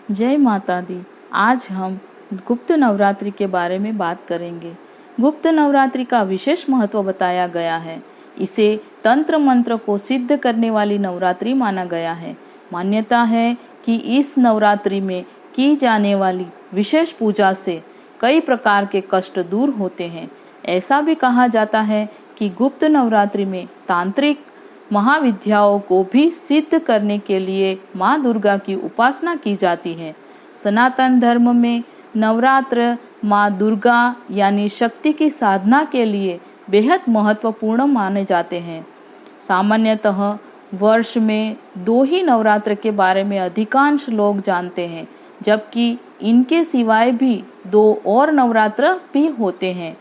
जय माता दी। आज हम गुप्त नवरात्रि के बारे में बात करेंगे। गुप्त नवरात्रि का विशेष महत्व बताया गया है। इसे तंत्र मंत्र को सिद्ध करने वाली नवरात्रि माना गया है। मान्यता है कि इस नवरात्रि में की जाने वाली विशेष पूजा से कई प्रकार के कष्ट दूर होते हैं। ऐसा भी कहा जाता है कि गुप्त नवरात्रि में तांत्रिक महाविद्याओं को भी सिद्ध करने के लिए माँ दुर्गा की उपासना की जाती है। सनातन धर्म में नवरात्र माँ दुर्गा यानी शक्ति की साधना के लिए बेहद महत्वपूर्ण माने जाते हैं। सामान्यतः वर्ष में 2 ही नवरात्र के बारे में अधिकांश लोग जानते हैं, जबकि इनके सिवाय भी 2 और नवरात्र भी होते हैं।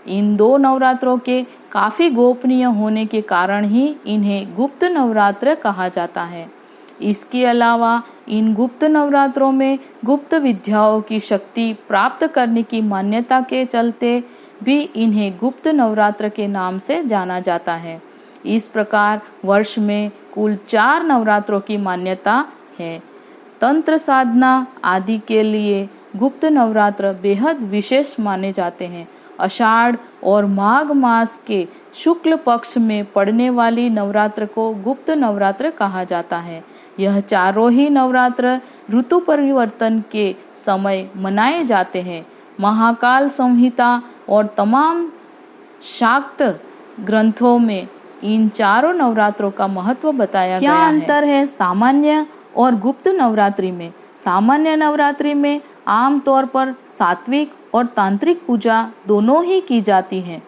इन 2 नवरात्रों के काफ़ी गोपनीय होने के कारण ही इन्हें गुप्त नवरात्र कहा जाता है। इसके अलावा इन गुप्त नवरात्रों में गुप्त विद्याओं की शक्ति प्राप्त करने की मान्यता के चलते भी इन्हें गुप्त नवरात्र के नाम से जाना जाता है। इस प्रकार वर्ष में कुल 4 नवरात्रों की मान्यता है। तंत्र साधना आदि के लिए गुप्त नवरात्र बेहद विशेष माने जाते हैं। आषाढ़ और माघ मास के शुक्ल पक्ष में पड़ने वाली नवरात्र को गुप्त नवरात्र कहा जाता है। यह चारों ही नवरात्र ऋतु परिवर्तन के समय मनाए जाते हैं। महाकाल संहिता और तमाम शाक्त ग्रंथों में इन चारों नवरात्रों का महत्व बताया गया है। क्या अंतर है सामान्य और गुप्त नवरात्रि में? सामान्य नवरात्रि में आमतौर पर सात्विक और तांत्रिक पूजा दोनों ही की जाती है।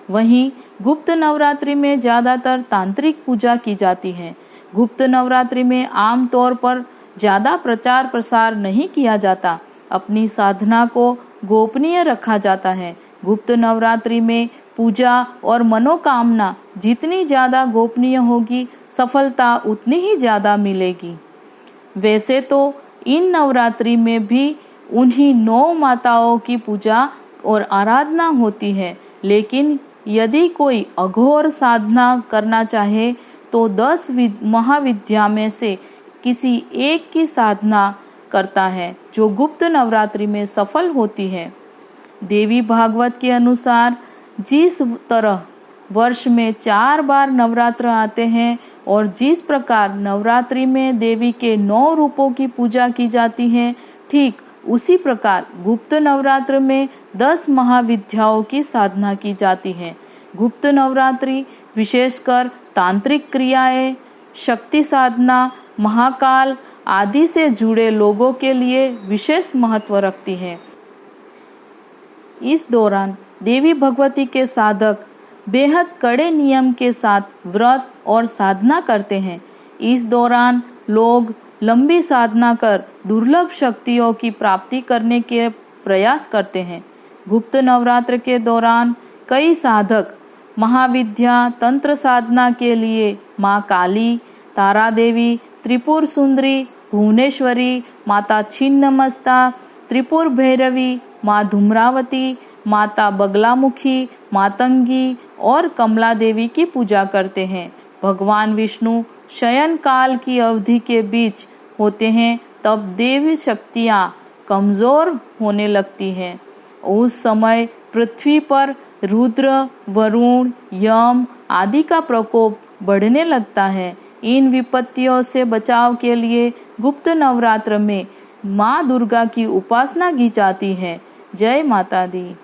वहीं गुप्त नवरात्रि में ज़्यादातर तांत्रिक पूजा की जाती है। गुप्त नवरात्रि में आमतौर पर ज़्यादा प्रचार प्रसार नहीं किया जाता। अपनी साधना को गोपनीय रखा जाता है। गुप्त नवरात्रि में पूजा और मनोकामना जितनी ज़्यादा गोपनीय होगी, सफलता उतनी ही ज़्यादा मिलेगी। वैसे तो इन नवरात्रि में भी उन्हीं 9 माताओं की पूजा और आराधना होती है, लेकिन यदि कोई अघोर साधना करना चाहे तो 10 महाविद्या में से किसी एक की साधना करता है, जो गुप्त नवरात्रि में सफल होती है। देवी भागवत के अनुसार जिस तरह वर्ष में 4 बार नवरात्र आते हैं और जिस प्रकार नवरात्रि में देवी के 9 रूपों की पूजा की जाती है, ठीक उसी प्रकार गुप्त नवरात्र में 10 महाविद्याओं की साधना की जाती है। गुप्त नवरात्रि विशेषकर तांत्रिक क्रियाएं, शक्ति साधना, महाकाल आदि से जुड़े लोगों के लिए विशेष महत्व रखती है। इस दौरान देवी भगवती के साधक बेहद कड़े नियम के साथ व्रत और साधना करते हैं। इस दौरान लोग लंबी साधना कर दुर्लभ शक्तियों की प्राप्ति करने के प्रयास करते हैं। गुप्त नवरात्र के दौरान कई साधक महाविद्या तंत्र साधना के लिए माँ काली, तारा देवी, त्रिपुर सुंदरी, भुवनेश्वरी, माता छिन्नमस्ता, त्रिपुर भैरवी, माँ धूम्रावती, माता बगलामुखी, मातंगी और कमला देवी की पूजा करते हैं। भगवान विष्णु शयन काल की अवधि के बीच होते हैं, तब देवी शक्तियाँ कमज़ोर होने लगती हैं। उस समय पृथ्वी पर रुद्र, वरुण, यम आदि का प्रकोप बढ़ने लगता है। इन विपत्तियों से बचाव के लिए गुप्त नवरात्र में माँ दुर्गा की उपासना की जाती है। जय माता दी।